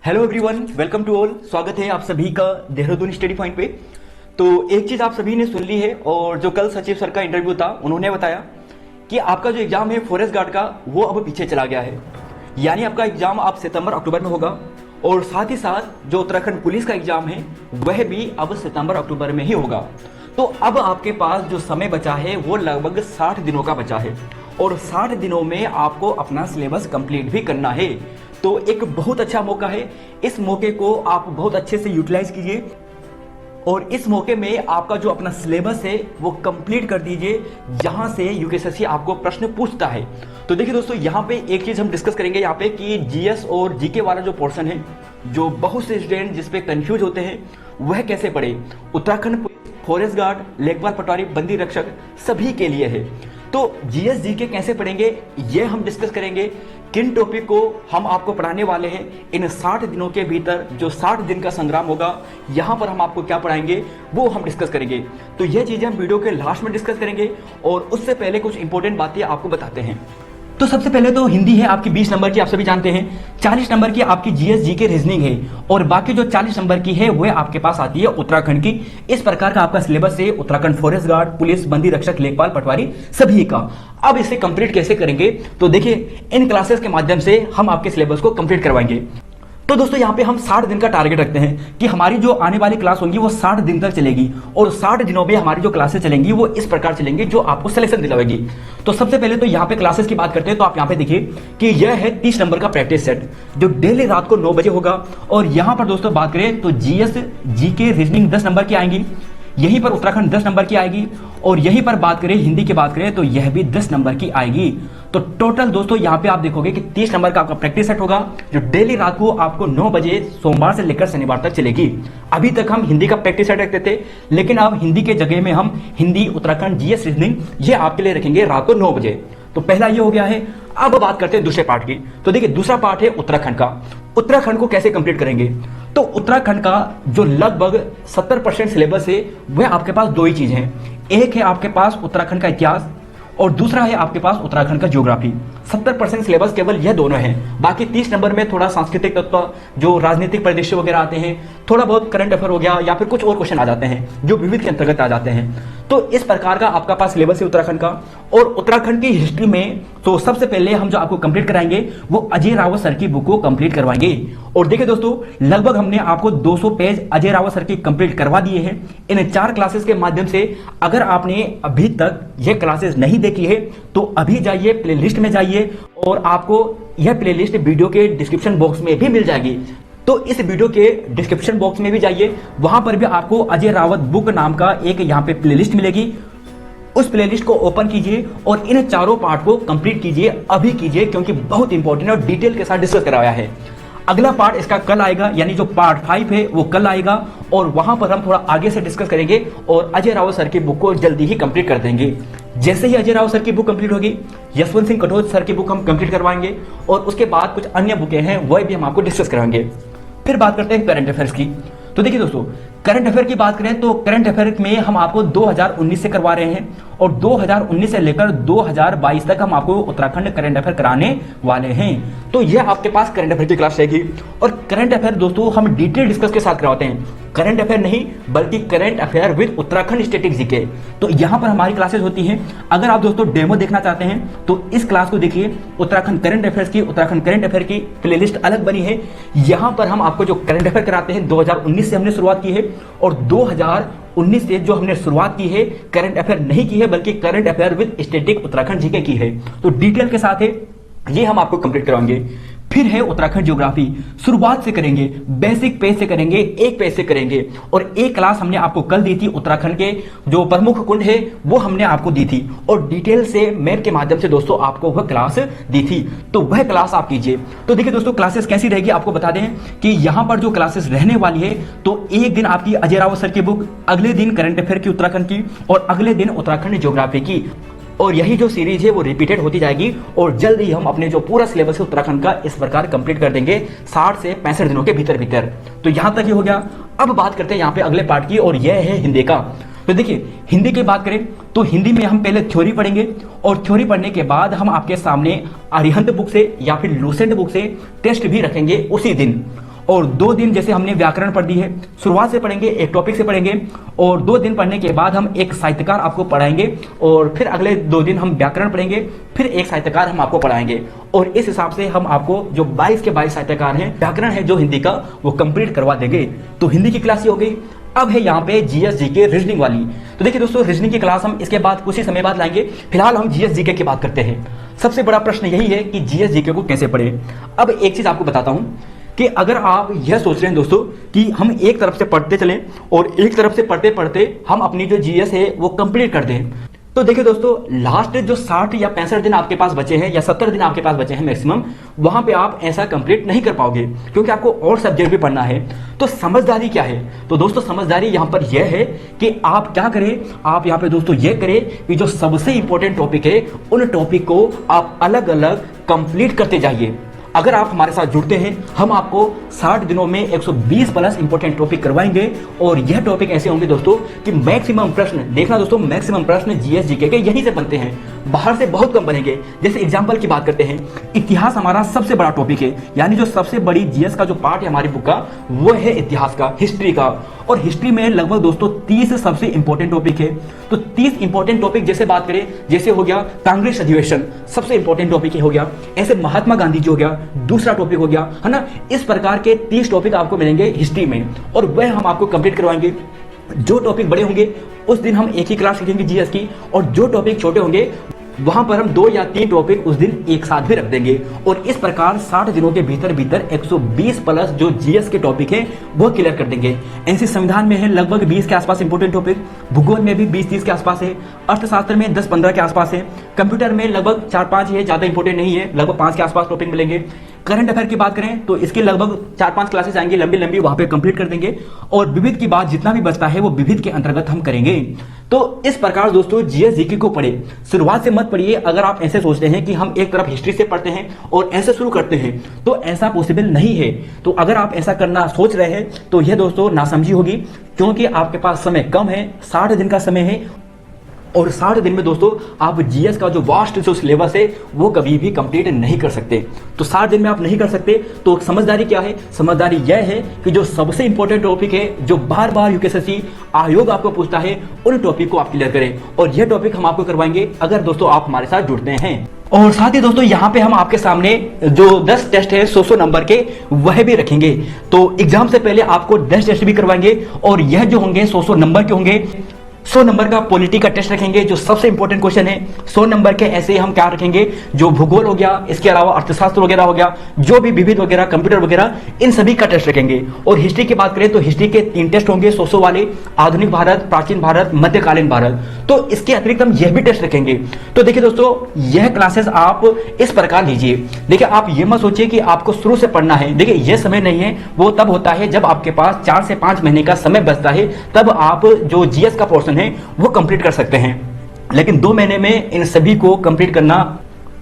Hello everyone, welcome to all. स्वागत है आप सभी का देहरादून स्टडी पॉइंट पे। तो एक चीज़ आप सभी ने सुन ली है, और जो कल सचिव सर का इंटरव्यू था उन्होंने बताया कि आपका जो एग्ज़ाम है फॉरेस्ट गार्ड का वो अब पीछे चला गया है। यानी आपका एग्ज़ाम अब सितंबर अक्टूबर में होगा, और साथ ही साथ जो उत्तराखंड पुलिस का एग्ज़ाम है वह भी अब सितंबर अक्टूबर में ही होगा। तो अब आपके पास जो समय बचा है वो लगभग 60 दिनों का बचा है, और 60 दिनों में आपको अपना सिलेबस कंप्लीट भी करना है। तो एक बहुत अच्छा मौका है, इस मौके को आप बहुत अच्छे से यूटिलाइज कीजिए, और इस मौके में आपका जो अपना सिलेबस है वो कंप्लीट कर दीजिए, जहां से यूकेएसएससी आपको प्रश्न पूछता है। तो देखिए दोस्तों, यहाँ पे एक चीज हम डिस्कस करेंगे यहाँ पे कि जीएस और जीके वाला जो पोर्शन है, जो बहुत से स्टूडेंट जिसपे कंफ्यूज होते हैं, वह कैसे पढ़े। उत्तराखंड पुलिस, फॉरेस्ट गार्ड, लेखपाल पटवारी, बंदी रक्षक सभी के लिए है। तो जीएस जीके कैसे पढ़ेंगे ये हम डिस्कस करेंगे। किन टॉपिक को हम आपको पढ़ाने वाले हैं इन 60 दिनों के भीतर, जो 60 दिन का संग्राम होगा, यहाँ पर हम आपको क्या पढ़ाएंगे वो हम डिस्कस करेंगे। तो ये चीज़ें हम वीडियो के लास्ट में डिस्कस करेंगे, और उससे पहले कुछ इंपॉर्टेंट बातें आपको बताते हैं। तो सबसे पहले तो हिंदी है आपकी 20 नंबर की, आप सभी जानते हैं। 40 नंबर की आपकी जीएस जीके रीजनिंग है, और बाकी जो 40 नंबर की है वह आपके पास आती है उत्तराखंड की। इस प्रकार का आपका सिलेबस है उत्तराखंड फॉरेस्ट गार्ड, पुलिस, बंदी रक्षक, लेखपाल पटवारी सभी का। अब इसे कंप्लीट कैसे करेंगे, तो देखिए इन क्लासेस के माध्यम से हम आपके सिलेबस को कंप्लीट करवाएंगे। तो दोस्तों यहाँ पे हम 60 दिन का टारगेट रखते हैं कि हमारी जो आने वाली क्लास होगी वो 60 दिन तक चलेगी, और 60 दिनों में हमारी जो क्लासेस चलेंगी वो इस प्रकार चलेंगी जो आपको सिलेक्शन दिलाएगी। तो सबसे पहले तो यहाँ पे क्लासेस की बात करते हैं। तो आप यहाँ पे देखिए कि यह है 30 नंबर का प्रैक्टिस सेट, जो डेली रात को 9 बजे होगा। और यहाँ पर दोस्तों बात करें तो जीएस जीके रीजनिंग 10 नंबर की आएंगी, यहीं पर उत्तराखंड 10 नंबर की आएगी, और यहीं पर बात करें हिंदी की बात करें तो यह भी 10 नंबर की आएगी। तो टोटल दोस्तों यहाँ पे आप देखोगे कि 30 नंबर का आपका प्रैक्टिस सेट होगा, जो डेली रात को आपको 9 बजे सोमवार से लेकर शनिवार तक चलेगी। अभी तक हम हिंदी का प्रैक्टिस सेट रखते थे, लेकिन अब हिंदी के जगह में हम हिंदी, उत्तराखंड, जीएस रीजनिंग ये आपके लिए रखेंगे रात को 9 बजे। तो पहला ये हो गया है। अब बात करते हैं दूसरे पार्ट की। तो देखिए दूसरा पार्ट है उत्तराखंड का। उत्तराखंड को कैसे कंप्लीट करेंगे, तो उत्तराखंड का जो लगभग 70% सिलेबस है वह आपके पास दो ही चीजें हैं। एक है आपके पास उत्तराखंड का इतिहास, और दूसरा है आपके पास उत्तराखंड का ज्योग्राफी। 70% सिलेबस केवल यह दोनों हैं। बाकी 30 नंबर में थोड़ा सांस्कृतिक तत्व, जो राजनीतिक परिदृश्य वगैरह आते हैं, थोड़ा बहुत करंट अफेयर हो गया, या फिर कुछ और क्वेश्चन आ जाते हैं जो विविध के अंतर्गत आ जाते हैं। तो इस प्रकार का आपका पास सिलेबस है उत्तराखंड का। और उत्तराखंड की हिस्ट्री में तो सबसे पहले हम जो आपको कंप्लीट कराएंगे वो अजय रावत सर की बुक को कंप्लीट करवाएंगे। और देखिए दोस्तों, लगभग हमने आपको 200 पेज अजय रावत सर की कंप्लीट करवा दिए हैं इन 4 क्लासेस के माध्यम से। अगर आपने अभी तक ये क्लासेस नहीं देखी है तो अभी जाइए प्लेलिस्ट में जाइए, और आपको यह प्लेलिस्ट वीडियो के डिस्क्रिप्शन बॉक्स में भी मिल जाएगी। तो इस वीडियो के डिस्क्रिप्शन बॉक्स में भी जाइए, वहां पर भी आपको अजय रावत बुक नाम का एक यहाँ पे प्लेलिस्ट मिलेगी। उस प्लेलिस्ट को ओपन कीजिए और इन 4 पार्ट को कंप्लीट कीजिए, अभी कीजिए, क्योंकि बहुत इंपॉर्टेंट है और डिटेल के साथ डिस्कस कराया है। अगला पार्ट इसका कल आएगा, यानी जो पार्ट 5 है वो कल आएगा, और वहां पर हम थोड़ा आगे से डिस्कस करेंगे, और अजय रावत सर की बुक को जल्दी ही कंप्लीट कर देंगे। जैसे ही अजय रावत सर की बुक कंप्लीट होगी, यशवंत सिंह कटोच सर की बुक हम कंप्लीट करवाएंगे, और उसके बाद कुछ अन्य बुकें हैं वह भी हम आपको डिस्कस कराएंगे। फिर बात करते हैं करंट अफेयर्स की। तो देखिए दोस्तों, करंट अफेयर की बात करें तो करंट अफेयर में हम आपको 2019 से करवा रहे हैं, और 2019 से लेकर 2022 तक हम आपको उत्तराखंड करंट अफेयर कराने वाले हैं। तो यह आपके पास करंट अफेयर की क्लास रहेगी। और करंट अफेयर दोस्तों हम डिटेल डिस्कस के साथ करवाते हैं, करंट अफेयर नहीं बल्कि current affair with Uttarakhand static GK. तो यहां पर हमारी क्लासेस होती हैं। अगर आप दोस्तों डेमो देखना चाहते हैं तो इस क्लास को देखिए, उत्तराखंड करंट अफेयर्स की, उत्तराखंड करंट अफेयर की प्लेलिस्ट अलग बनी है। यहां पर हम आपको जो करंट अफेयर कराते हैं 2019 से हमने शुरुआत की है, और 2019 से जो हमने शुरुआत की है करंट अफेयर नहीं की है, बल्कि current affair with static Uttarakhand GK की है। तो डिटेल के साथ है, ये हम आपको कंप्लीट करवाएंगे। फिर है उत्तराखंड ज्योग्राफी। शुरुआत से करेंगे, बेसिक पेज से करेंगे, एक पेज से करेंगे। और एक क्लास हमने आपको कल दी थी, उत्तराखंड के जो प्रमुख कुंड है वो हमने आपको दी थी, और डिटेल से मैप के माध्यम से दोस्तों आपको वह क्लास दी थी। तो वह क्लास आप कीजिए। तो देखिए दोस्तों, क्लासेस कैसी रहेगी आपको बता दें कि यहां पर जो क्लासेस रहने वाली है, तो एक दिन आपकी अजय रावत सर की बुक, अगले दिन करंट अफेयर की उत्तराखंड की, और अगले दिन उत्तराखंड ज्योग्राफी की। और यही जो सीरीज है वो रिपीटेड होती जाएगी, और जल्द ही हम अपने जो पूरा सिलेबस है उत्तराखंड का इस प्रकार कंप्लीट कर देंगे 60 से 65 दिनों के भीतर भीतर। तो यहां तक ही हो गया। अब बात करते हैं यहाँ पे अगले पार्ट की, और यह है हिंदी का। तो देखिए हिंदी की बात करें तो हिंदी में हम पहले थ्योरी पढ़ेंगे, और थ्योरी पढ़ने के बाद हम आपके सामने अरिहंत बुक से या फिर लूसेंट बुक से टेस्ट भी रखेंगे उसी दिन। और 2 दिन जैसे हमने व्याकरण पढ़ दी है, शुरुआत से पढ़ेंगे, एक टॉपिक से पढ़ेंगे, और 2 दिन पढ़ने के बाद हम एक साहित्यकार आपको पढ़ाएंगे, और फिर अगले 2 दिन हम व्याकरण पढ़ेंगे, फिर एक साहित्यकार हम आपको पढ़ाएंगे। और इस हिसाब से हम आपको जो 22 के 22 साहित्यकार हैं, व्याकरण है जो हिंदी का, वो कंप्लीट करवा देंगे। तो हिंदी की क्लास ही हो गई। अब है यहाँ पे जीएस जीके रीजनिंग वाली। तो देखिए दोस्तों, रीजनिंग की क्लास हम इसके बाद कुछ ही समय बाद लाएंगे। फिलहाल हम जीएस जीके की बात करते हैं। सबसे बड़ा प्रश्न यही है कि जीएस जीके को कैसे पढ़े। अब एक चीज आपको बताता हूं कि अगर आप यह सोच रहे हैं दोस्तों कि हम एक तरफ से पढ़ते चलें और एक तरफ से पढ़ते पढ़ते हम अपनी जो जीएस है वो कंप्लीट कर दें, तो देखिए दोस्तों, लास्ट जो 60 या 65 दिन आपके पास बचे हैं या 70 दिन आपके पास बचे हैं मैक्सिमम, वहां पे आप ऐसा कंप्लीट नहीं कर पाओगे, क्योंकि आपको और सब्जेक्ट भी पढ़ना है। तो समझदारी क्या है? तो दोस्तों, समझदारी यहां पर यह है कि आप क्या करें, आप यहां पे दोस्तों यह करें कि जो सबसे इंपॉर्टेंट टॉपिक है उन टॉपिक को आप अलग अलग कंप्लीट करते जाइए। अगर आप हमारे साथ जुड़ते हैं, हम आपको 60 दिनों में 120 प्लस इंपॉर्टेंट टॉपिक करवाएंगे, और यह टॉपिक ऐसे होंगे दोस्तों कि मैक्सिमम प्रश्न, देखना दोस्तों, मैक्सिमम प्रश्न जीएस जीके के यहीं से बनते हैं, बाहर से बहुत कम बनेंगे। जैसे एग्जांपल की बात करते हैं, इतिहास हमारा सबसे बड़ा टॉपिक है, यानी जो सबसे बड़ी जीएस का जो पार्ट है हमारी बुक का, वो है इतिहास का, हिस्ट्री का। और हिस्ट्री में लगभग दोस्तों 30 सबसे इंपॉर्टेंट टॉपिक है। तो 30 इंपॉर्टेंट टॉपिक जैसे बात करें, जैसे हो गया कांग्रेस अधिवेशन, सबसे इंपॉर्टेंट टॉपिक हो गया, ऐसे महात्मा गांधी जी हो गया, दूसरा टॉपिक हो गया, है ना। इस प्रकार के 30 टॉपिक आपको मिलेंगे हिस्ट्री में, और वह हम आपको कंप्लीट करवाएंगे। जो टॉपिक बड़े होंगे उस दिन हम एक ही क्लास सीखेंगे जीएस की, और जो टॉपिक छोटे होंगे वहां पर हम 2 या 3 टॉपिक उस दिन एक साथ भी रख देंगे। और इस प्रकार 60 दिनों के भीतर 120 प्लस जो जीएस के टॉपिक है वो क्लियर कर देंगे। ऐसे संविधान में है लगभग 20 के आसपास इंपॉर्टेंट टॉपिक, भूगोल में भी 20-30 के आसपास है, अर्थशास्त्र में 10-15 के आसपास है, कंप्यूटर में लगभग 4-5 है, ज्यादा इंपॉर्टेंट नहीं है, लगभग 5 के आसपास टॉपिक मिलेंगे। करंट अफेयर की बात करें तो इसकी लगभग 4-5 क्लासेस आएंगी लंबी लंबी, वहां पे कंप्लीट कर देंगे। और विविध की बात जितना भी बचता है वो विविध के अंतर्गत हम करेंगे। तो इस प्रकार दोस्तों जीएस जीके को पढ़े, शुरुआत से मत पढ़िए। अगर आप ऐसे सोचते हैं कि हम एक तरफ हिस्ट्री से पढ़ते हैं और ऐसे शुरू करते हैं, तो ऐसा पॉसिबल नहीं है। तो अगर आप ऐसा करना सोच रहे हैं तो यह दोस्तों नासमझी होगी, क्योंकि आपके पास समय कम है, 60 दिन का समय है, और 60 दिन में दोस्तों आप जीएस का जो वास्ट जो सिलेबस है वो कभी भी कंप्लीट नहीं कर सकते। तो 60 दिन में आप नहीं कर सकते। तो समझदारी क्या है? समझदारी यह है कि जो सबसे इंपॉर्टेंट टॉपिक है, जो बार बार यूपीएससी आयोग आपको पूछता है, उन टॉपिक को आप क्लियर करें, और यह टॉपिक हम आपको करवाएंगे अगर दोस्तों आप हमारे साथ जुड़ते हैं। और साथ ही दोस्तों यहाँ पे हम आपके सामने जो 10 टेस्ट है 100 नंबर के, वह भी रखेंगे। तो एग्जाम से पहले आपको 10 टेस्ट भी करवाएंगे, और यह जो होंगे 100 नंबर के होंगे। 100 नंबर का पॉलिटी का टेस्ट रखेंगे, जो सबसे इंपॉर्टेंट क्वेश्चन है। 100 नंबर के ऐसे हम क्या रखेंगे, जो भूगोल हो गया, इसके अलावा अर्थशास्त्र वगैरह हो गया, जो भी विविध वगैरह, कंप्यूटर वगैरह, इन सभी का टेस्ट रखेंगे। और हिस्ट्री की बात करें तो हिस्ट्री के 3 टेस्ट होंगे 100 वाले, आधुनिक भारत, प्राचीन भारत, मध्यकालीन भारत। तो इसके अतिरिक्त हम यह भी टेस्ट रखेंगे। तो देखिए दोस्तों, यह क्लासेस आप इस प्रकार लीजिए। देखिए, आप ये मत सोचिए कि आपको शुरू से पढ़ना है। देखिए, यह समय नहीं है, वो तब होता है जब आपके पास 4 से 5 महीने का समय बचता है, तब आप जो जीएस का पोर्शन है वो कंप्लीट कर सकते हैं। लेकिन 2 महीने में इन सभी को कंप्लीट करना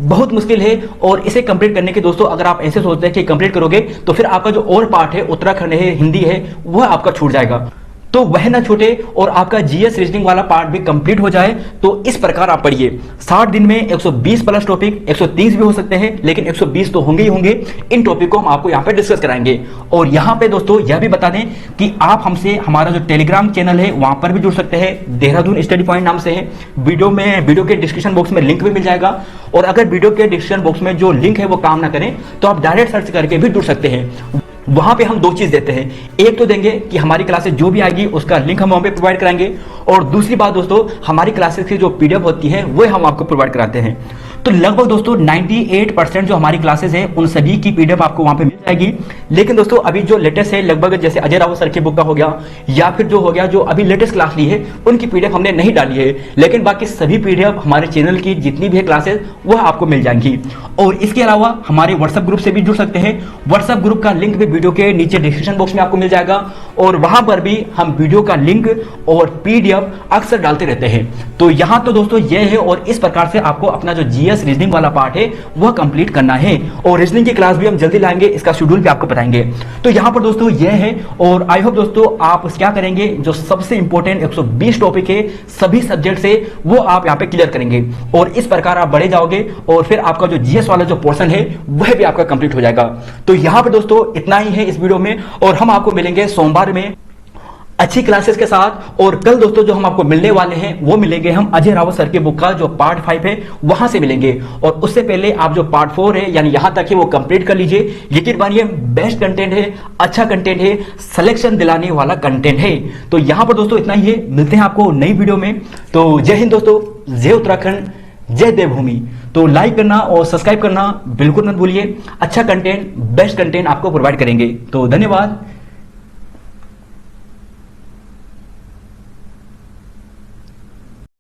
बहुत मुश्किल है। और इसे कंप्लीट करने के दोस्तों, अगर आप ऐसे सोचते हैं कि कंप्लीट करोगे तो फिर आपका जो और पार्ट है, उत्तराखंड है, हिंदी है, वह आपका छूट जाएगा। तो वह ना छूटे और आपका जीएस रीजनिंग वाला पार्ट भी कंप्लीट हो जाए। तो इस प्रकार आप पढ़िए। 60 दिन में 120 प्लस टॉपिक, 130 भी हो सकते हैं, लेकिन 120 तो होंगे ही होंगे। इन टॉपिक को हम आपको यहाँ पे डिस्कस कराएंगे। और यहाँ पे दोस्तों यह भी बता दें कि आप हमसे, हमारा जो टेलीग्राम चैनल है वहां पर भी जुड़ सकते हैं, देहरादून स्टडी पॉइंट नाम से है। वीडियो के डिस्क्रिप्शन बॉक्स में लिंक भी मिल जाएगा। और अगर वीडियो के डिस्क्रिप्शन बॉक्स में जो लिंक है वो काम ना करें तो आप डायरेक्ट सर्च करके भी जुड़ सकते हैं। वहां पे हम 2 चीज देते हैं, एक तो देंगे कि हमारी क्लासेस जो भी आएगी उसका लिंक हम वहां पे प्रोवाइड कराएंगे, और दूसरी बात दोस्तों, हमारी क्लासेस की जो पीडीएफ होती है वो हम आपको प्रोवाइड कराते हैं। तो लगभग दोस्तों 98% जो हमारी क्लासेस हैं उन सभी की पीडीएफ आपको वहां पे मिल जाएगी। लेकिन दोस्तों अभी जो लेटेस्ट है, लगभग जैसे अजय रावत सर की बुक का हो गया, या फिर जो हो गया जो अभी लेटेस्ट क्लास ली है, उनकी पीडीएफ हमने नहीं डाली है। लेकिन बाकी सभी पीडीएफ हमारे चैनल की जितनी भी है क्लासेस वह आपको मिल जाएंगी। और इसके अलावा हमारे व्हाट्सएप ग्रुप से भी जुड़ सकते हैं। व्हाट्सएप ग्रुप का लिंक भी वीडियो के नीचे डिस्क्रिप्शन बॉक्स में आपको मिल जाएगा। और वहां पर भी हम वीडियो का लिंक और पीडीएफ अक्सर डालते रहते हैं। तो यहां तो दोस्तों ये है, और इस प्रकार से आपको अपना जो जीएस रीजनिंग वाला पार्ट है वह कंप्लीट करना है, और रीजनिंग की क्लास भी हम जल्दी लाएंगे, इसका शेड्यूल भी आपको बताएंगे। तो यहां पर दोस्तों ये है, और आई होप दोस्तों आप क्या करेंगे, जो सबसे इंपॉर्टेंट 120 टॉपिक है सभी सब्जेक्ट से, वो आप यहां पे क्लियर करेंगे, और इस प्रकार आप बढ़े जाओगे, और फिर आपका जो जीएस वाला जो पोर्शन है वह भी आपका कंप्लीट हो जाएगा। तो यहां पे दोस्तों इतना ही है इस वीडियो में, और हम आपको मिलेंगे सोमवार में अच्छी क्लासेस के साथ। और कल दोस्तों जो हम आपको मिलने वाले हैं वो मिलेंगे हम अजय रावत सर के बुक का जो पार्ट 5 है वहां से मिलेंगे, और उससे पहले आप जो पार्ट 4 है यानी यहां तक है वो कंप्लीट कर लीजिए। यकीन मानिए बेस्ट कंटेंट है, अच्छा कंटेंट है, सिलेक्शन दिलाने वाला कंटेंट है। तो यहां पर दोस्तों इतना ही है, मिलते हैं आपको नई वीडियो में। तो जय हिंद दोस्तों, जय उत्तराखंड, जय देवभूमि। तो लाइक करना और सब्सक्राइब करना बिल्कुल मत भूलिए। अच्छा कंटेंट, बेस्ट कंटेंट आपको प्रोवाइड करेंगे। तो धन्यवाद,